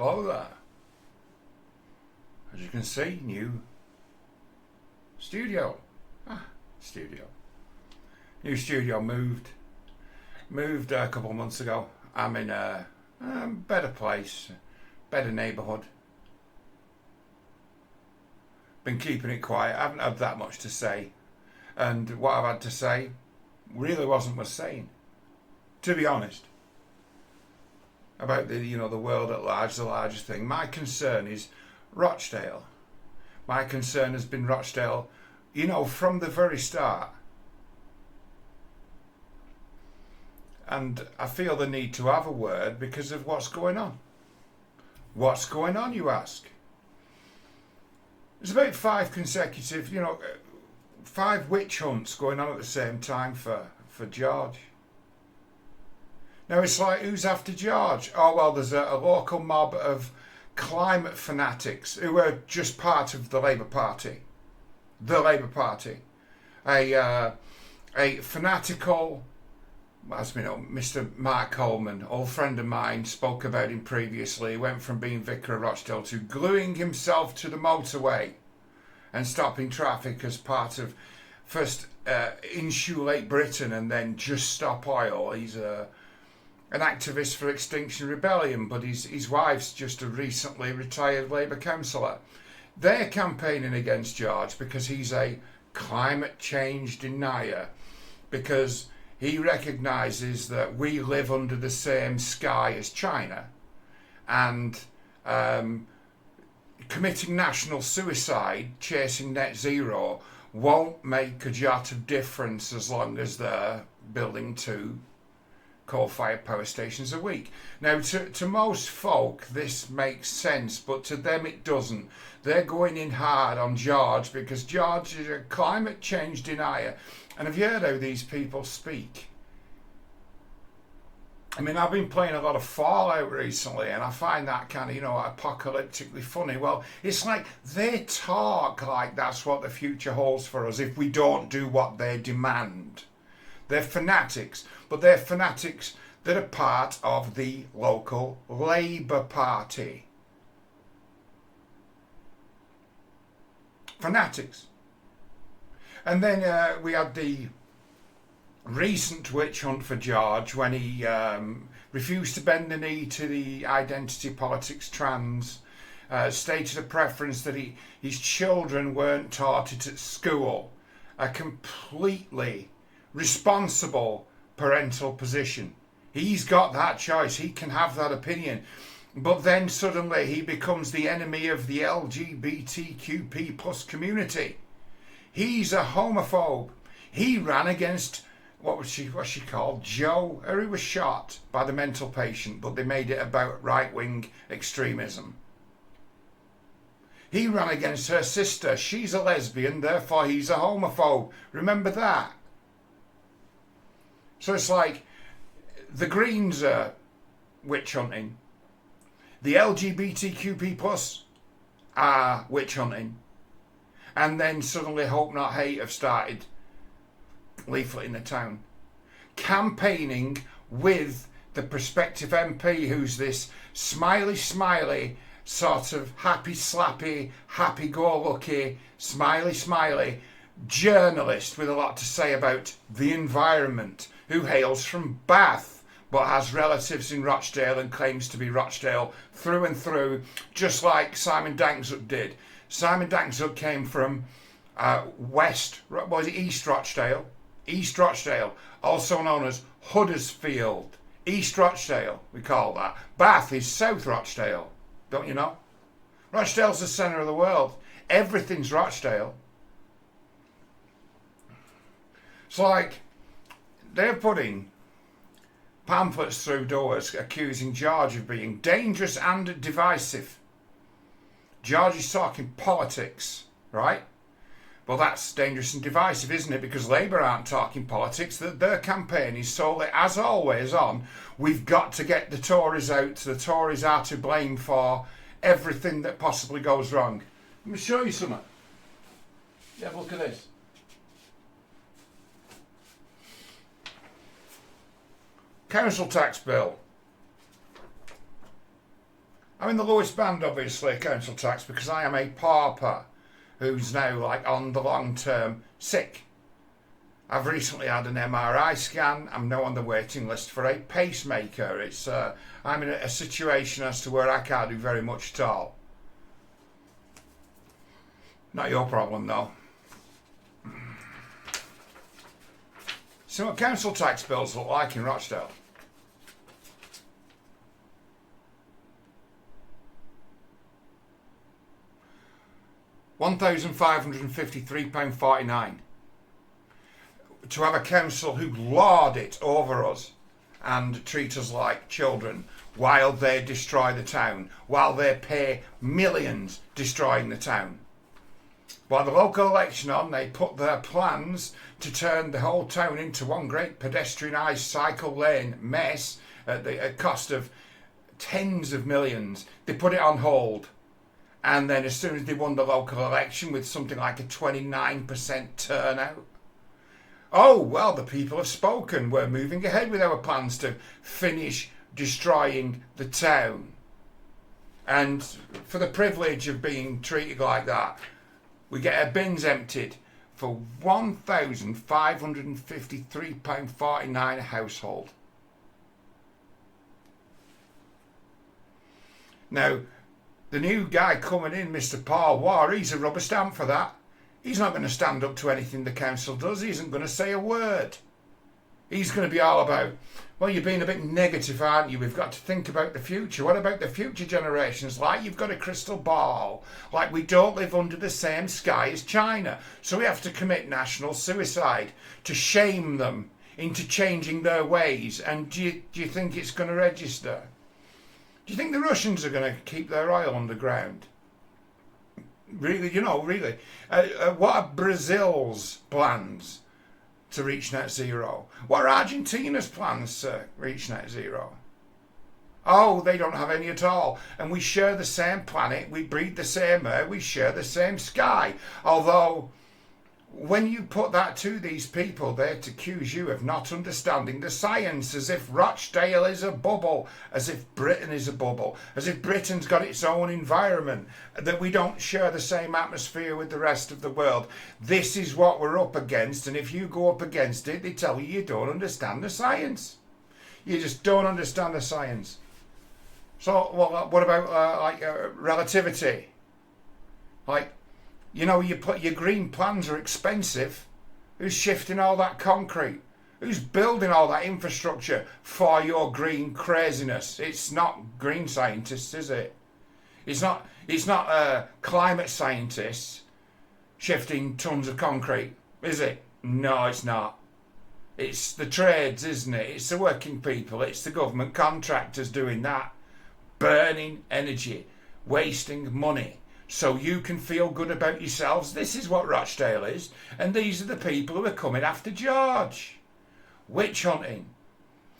Hello there. As you can see, new studio. Studio. New studio moved a couple of months ago. I'm in a better place, better neighbourhood. Been keeping it quiet. I haven't had that much to say, and what I've had to say really wasn't worth saying, to be honest. About the world at large, the largest thing. My concern is Rochdale. My concern has been Rochdale, from the very start. And I feel the need to have a word because of what's going on. What's going on, you ask? There's about 5 consecutive, 5 witch hunts going on at the same time for George. Now it's like, who's after George? Oh, well, there's a local mob of climate fanatics who are just part of the Labour Party. The Labour Party. A fanatical, as we know, Mr. Mark Coleman, old friend of mine, spoke about him previously, went from being Vicar of Rochdale to gluing himself to the motorway and stopping traffic as part of first Insulate Britain and then Just Stop Oil. He's an activist for Extinction Rebellion, but his wife's just a recently retired Labour councillor. They're campaigning against George because he's a climate change denier, because he recognises that we live under the same sky as China, and committing national suicide, chasing net zero, won't make a jot of difference as long as they're building 2 coal-fired power stations a week. Now, to most folk, this makes sense, but to them it doesn't. They're going in hard on George because George is a climate change denier. And have you heard how these people speak? I mean, I've been playing a lot of Fallout recently, and I find that kind of, apocalyptically funny. Well, it's like they talk like that's what the future holds for us if we don't do what they demand. They're fanatics, but they're fanatics that are part of the local Labour Party. Fanatics. And then we had the recent witch hunt for George when he refused to bend the knee to the identity politics trans, stated a preference that his children weren't taught it at school. A completely responsible parental position. He's got that choice. He can have that opinion. But then suddenly he becomes the enemy of the LGBTQP plus community. He's a homophobe. He ran against, what's she called? Jo, who was shot by the mental patient, but they made it about right-wing extremism. He ran against her sister. She's a lesbian, therefore he's a homophobe. Remember that? So it's like the Greens are witch hunting. The LGBTQP plus are witch hunting. And then suddenly Hope Not Hate have started leafleting the town. Campaigning with the prospective MP, who's this smiley, sort of happy-slappy, happy-go-lucky, smiley journalist with a lot to say about the environment, who hails from Bath but has relatives in Rochdale and claims to be Rochdale through and through, just like Simon Dankzuk did. Simon Dankzuk came from East Rochdale. East Rochdale, also known as Huddersfield. East Rochdale, we call that. Bath is South Rochdale, don't you know? Rochdale's the centre of the world. Everything's Rochdale. It's like they're putting pamphlets through doors accusing George of being dangerous and divisive. George is talking politics, right? Well, that's dangerous and divisive, isn't it? Because Labour aren't talking politics. Their campaign is solely, as always, on we've got to get the Tories out. The Tories are to blame for everything that possibly goes wrong. Let me show you something. Yeah, look at this. Council tax bill. I'm in the lowest band, obviously, council tax, because I am a pauper who's now like on the long-term sick. I've recently had an MRI scan. I'm now on the waiting list for a pacemaker. I'm in a situation as to where I can't do very much at all. Not your problem, though. So what council tax bills look like in Rochdale? £1,553.49. To have a council who lord it over us and treat us like children while they destroy the town, while they pay millions destroying the town. While the local election on, they put their plans to turn the whole town into one great pedestrianised cycle lane mess at the cost of tens of millions. They put it on hold. And then as soon as they won the local election with something like a 29% turnout, oh, well, the people have spoken. We're moving ahead with our plans to finish destroying the town. And for the privilege of being treated like that, we get our bins emptied for £1,553.49 a household. Now, the new guy coming in, Mr. Paul War, he's a rubber stamp for that. He's not going to stand up to anything the council does. He isn't going to say a word. He's going to be all about, well, you're being a bit negative, aren't you? We've got to think about the future. What about the future generations? Like you've got a crystal ball. Like we don't live under the same sky as China. So we have to commit national suicide to shame them into changing their ways. And do you think it's going to register? Do you think the Russians are going to keep their oil underground? Really, really. What are Brazil's plans to reach net zero? What are Argentina's plans to reach net zero? Oh, they don't have any at all. And we share the same planet, we breathe the same air, we share the same sky. Although, when you put that to these people, they'd accuse you of not understanding the science, as if Rochdale is a bubble, as if Britain is a bubble, as if Britain's got its own environment, that we don't share the same atmosphere with the rest of the world. This is what we're up against, and if you go up against it, they tell you don't understand the science. You just don't understand the science. So, well, what about relativity? Your green plans are expensive. Who's shifting all that concrete? Who's building all that infrastructure for your green craziness? It's not green scientists, is it? It's not climate scientists shifting tons of concrete, is it? No, it's not. It's the trades, isn't it? It's the working people. It's the government contractors doing that. Burning energy, wasting money. So you can feel good about yourselves. This is what Rochdale is. And these are the people who are coming after George. Witch hunting.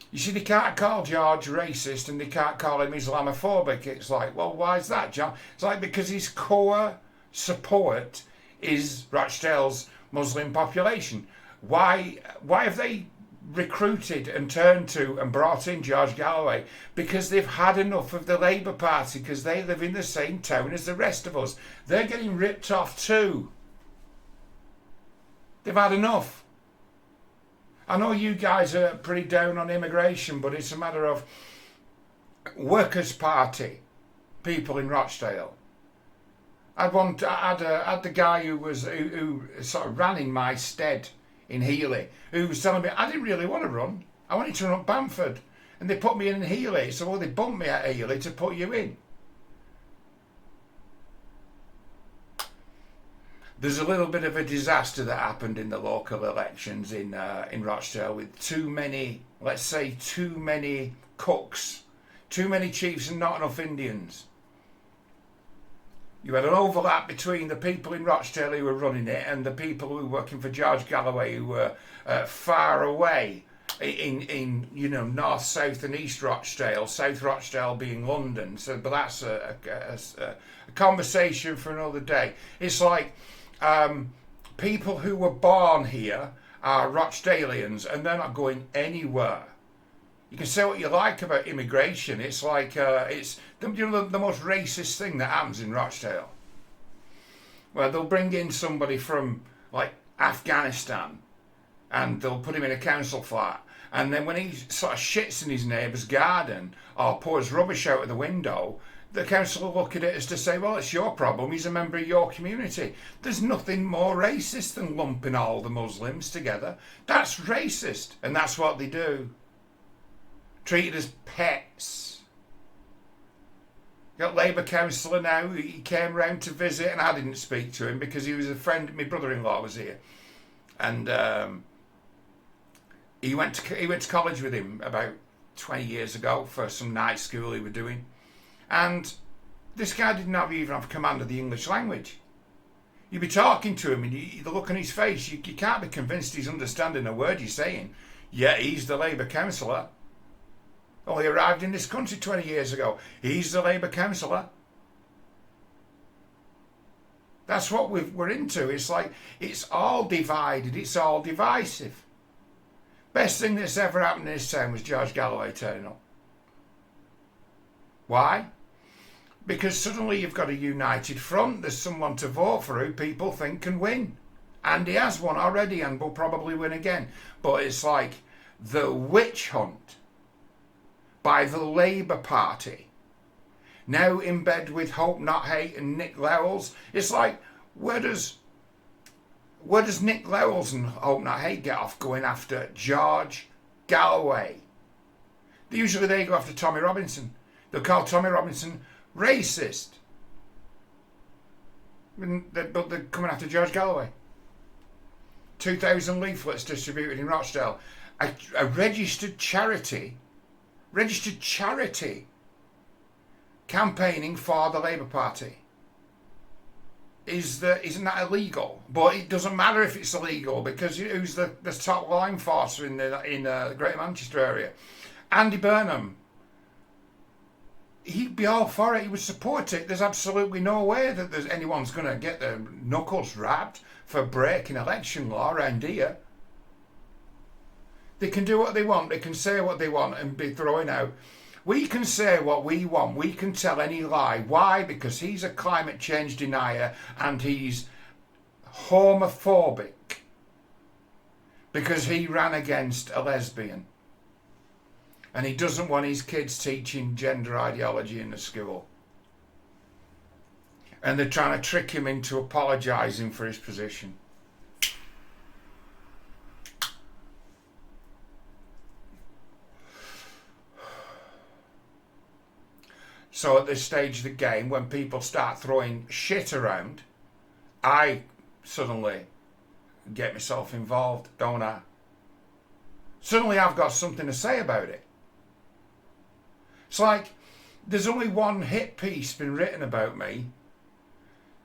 You see, they can't call George racist and they can't call him Islamophobic. It's like, well, why is that, John? It's like because his core support is Rochdale's Muslim population. Why have they recruited and turned to and brought in George Galloway? Because they've had enough of the Labour Party, because they live in the same town as the rest of us. They're getting ripped off too. They've had enough. I know you guys are pretty down on immigration, but it's a matter of Workers' Party people in Rochdale. I had the guy who sort of ran in my stead in Healy, who was telling me I didn't really want to run. I wanted to run up Bamford, and they put me in Healy. So they bumped me at Healy to put you in. There's a little bit of a disaster that happened in the local elections in Rochdale with too many cooks, too many chiefs and not enough Indians. You had an overlap between the people in Rochdale who were running it and the people who were working for George Galloway, who were far away in north, south and east Rochdale, South Rochdale being London. So, but that's a conversation for another day. It's like people who were born here are Rochdalians and they're not going anywhere. You can say what you like about immigration. It's like, it's the most racist thing that happens in Rochdale. Where they'll bring in somebody from, like, Afghanistan, and they'll put him in a council flat. And then when he sort of shits in his neighbour's garden or pours rubbish out of the window, the council will look at it as to say, well, it's your problem. He's a member of your community. There's nothing more racist than lumping all the Muslims together. That's racist. And that's what they do. Treated as pets. Got Labour councillor now. He came round to visit, and I didn't speak to him because he was a friend. My brother-in-law was here. And he went to college with him about 20 years ago for some night school he was doing. And this guy didn't even have command of the English language. You'd be talking to him and the look on his face, you can't be convinced he's understanding a word you're saying. Yet he's the Labour councillor. Oh, he arrived in this country 20 years ago. He's the Labour councillor. That's what we're into. It's like, it's all divided, it's all divisive. Best thing that's ever happened in this town was George Galloway turning up. Why? Because suddenly you've got a united front. There's someone to vote for who people think can win. And he has won already and will probably win again. But it's like the witch hunt by the Labour Party, now in bed with Hope Not Hate and Nick Lowell's. It's like, where does Nick Lowell's and Hope Not Hate get off going after George Galloway? Usually they go after Tommy Robinson. They'll call Tommy Robinson racist. But they're coming after George Galloway. 2,000 leaflets distributed in Rochdale. A registered charity campaigning for the Labour Party. Isn't that illegal? But it doesn't matter if it's illegal, because who's the top law enforcer in the Greater Manchester area? Andy Burnham. He'd be all for it. He would support it. There's absolutely no way that anyone's going to get their knuckles wrapped for breaking election law around here. They can do what they want. They can say what they want and be throwing out. We can say what we want. We can tell any lie. Why? Because he's a climate change denier and he's homophobic. Because he ran against a lesbian. And he doesn't want his kids teaching gender ideology in the school. And they're trying to trick him into apologising for his position. So at this stage of the game, when people start throwing shit around, I suddenly get myself involved, don't I? Suddenly I've got something to say about it. It's like, there's only one hit piece been written about me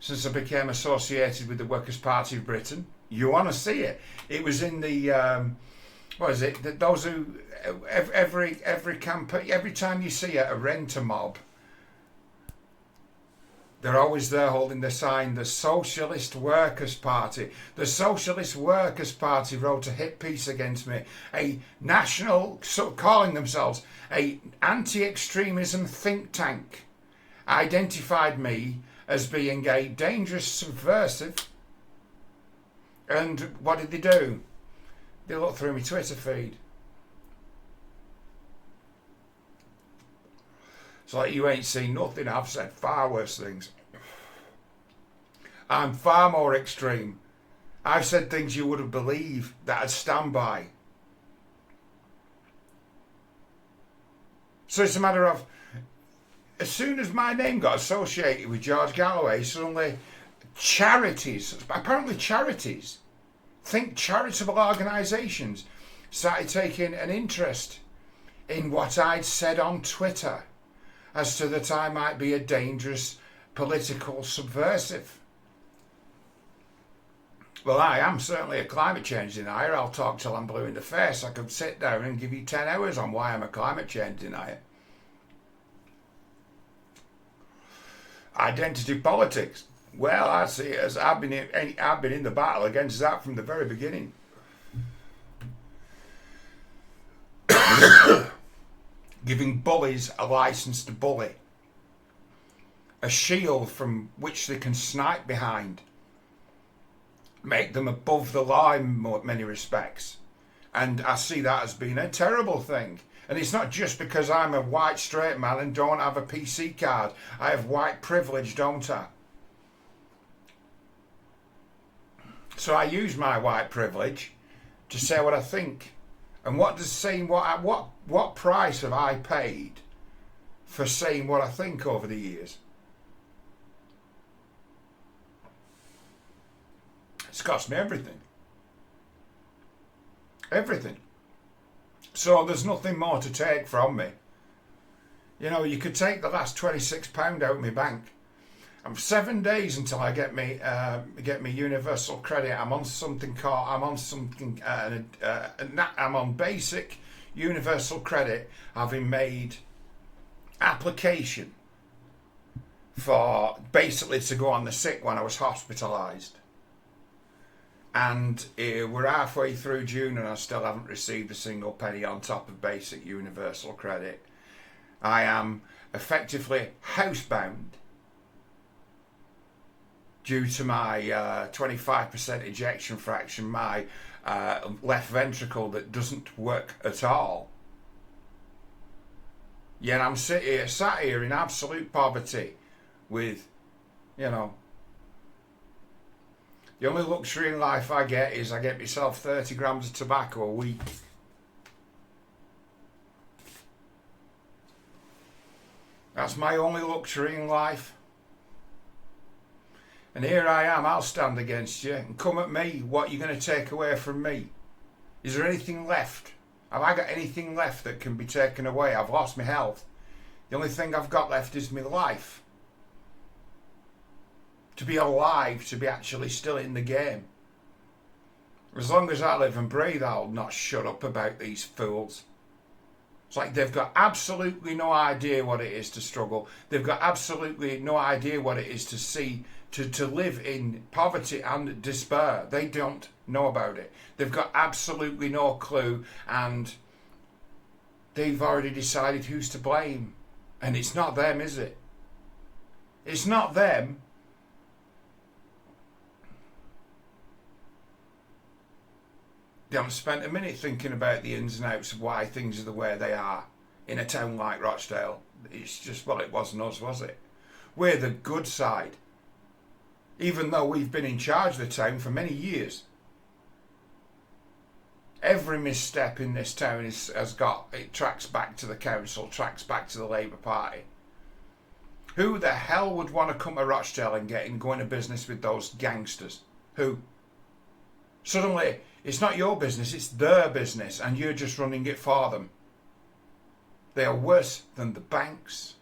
since I became associated with the Workers' Party of Britain. You want to see it? It was in the, what is it? Those who, every campaign, every time you see a renter mob, they're always there holding the sign, the Socialist Workers' Party. The Socialist Workers' Party wrote a hit piece against me. A national, calling themselves a anti-extremism think tank, identified me as being a dangerous subversive. And what did they do? They looked through my Twitter feed. It's like, you ain't seen nothing. I've said far worse things. I'm far more extreme. I've said things you wouldn't believe that I'd stand by. So it's a matter of, as soon as my name got associated with George Galloway, suddenly charities, apparently charities, think charitable organisations, started taking an interest in what I'd said on Twitter as to that I might be a dangerous political subversive. Well, I am certainly a climate change denier. I'll talk till I'm blue in the face. I could sit down and give you 10 hours on why I'm a climate change denier. Identity politics. Well, I see it as I've been in the battle against that from the very beginning. giving bullies a license to bully, a shield from which they can snipe behind, make them above the law in many respects. And I see that as being a terrible thing. And it's not just because I'm a white straight man and don't have a PC card. I have white privilege, don't I? So I use my white privilege to say what I think. And what does saying what price have I paid for saying what I think over the years? It's cost me everything. Everything. So there's nothing more to take from me. You know, you could take the last £26 out of my bank. I'm 7 days until I get me universal credit. I'm on basic universal credit, having made application for basically to go on the sick when I was hospitalised. And we're halfway through June and I still haven't received a single penny on top of basic universal credit. I am effectively housebound due to my 25% ejection fraction, my left ventricle that doesn't work at all. Yet I'm sat here in absolute poverty with, you know, the only luxury in life I get is I get myself 30 grams of tobacco a week. That's my only luxury in life. And here I am, I'll stand against you and come at me. What are you going to take away from me? Is there anything left? Have I got anything left that can be taken away? I've lost my health. The only thing I've got left is my life. To be alive, to be actually still in the game. As long as I live and breathe, I'll not shut up about these fools. It's like they've got absolutely no idea what it is to struggle. They've got absolutely no idea what it is to see, to live in poverty and despair. They don't know about it. They've got absolutely no clue, and they've already decided who's to blame. And it's not them, is it? It's not them. They haven't spent a minute thinking about the ins and outs of why things are the way they are in a town like Rochdale. It's just, well, it wasn't us, was it? We're the good side. Even though we've been in charge of the town for many years. Every misstep in this town it tracks back to the council, tracks back to the Labour Party. Who the hell would want to come to Rochdale and go into business with those gangsters? Who? Suddenly, it's not your business, it's their business, and you're just running it for them. They are worse than the banks.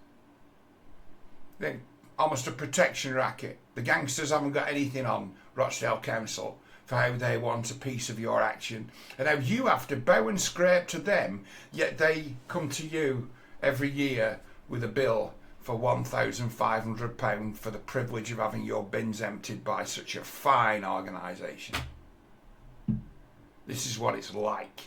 They're almost a protection racket. The gangsters haven't got anything on Rochdale Council for how they want a piece of your action, and how you have to bow and scrape to them, yet they come to you every year with a bill for £1,500 for the privilege of having your bins emptied by such a fine organisation. This is what it's like.